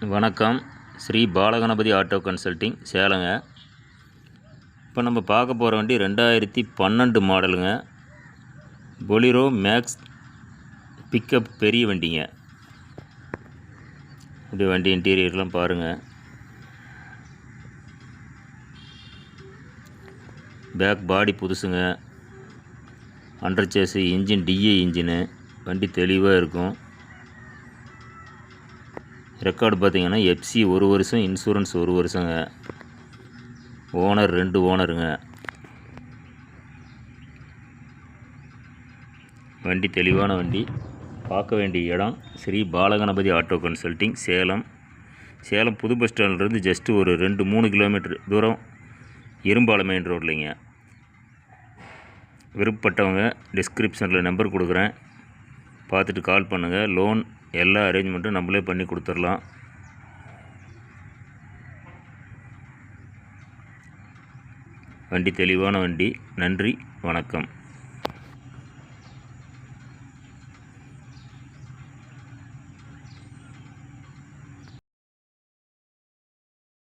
வணக்கம். Sri Balaganapathi auto consulting சேலங்க. இப்போ நம்ம பார்க்க போகிற வண்டி 2012 மாடலுங்க. பொலிரோ மேக்ஸ் பிக்கப் பெரிய வண்டிங்க. இப்படி வண்டி இன்டீரியர்லாம் பாருங்கள். பேக் பாடி புதுசுங்க. அண்டர் சேஸு இன்ஜின் டிஏ இன்ஜினு. வண்டி தெளிவாக இருக்கும். ரெக்கார்டு பார்த்திங்கன்னா எஃப்சி 1 வருஷம், இன்சூரன்ஸ் 1 வருஷங்க. ஓனர் 2 ஓனருங்க. வண்டி தெளிவான வண்டி. பார்க்க வேண்டிய இடம் ஸ்ரீ பாலகணபதி ஆட்டோ கன்சல்ட்டிங் சேலம். சேலம் புது பஸ் ஸ்டாண்ட்லேருந்து ஜஸ்ட்டு ஒரு 2-3 கிலோமீட்டர் தூரம் இரும்பாலம் மெயின் ரோட்லைங்க. விருப்பப்பட்டவங்க டிஸ்கிரிப்ஷனில் நம்பர் கொடுக்குறேன், பார்த்துட்டு கால் பண்ணுங்கள். லோன் எல்லா அரேஞ்ச்மெண்ட்டும் நம்மளே பண்ணி கொடுத்துடலாம். வண்டி தெளிவான வண்டி. நன்றி, வணக்கம்.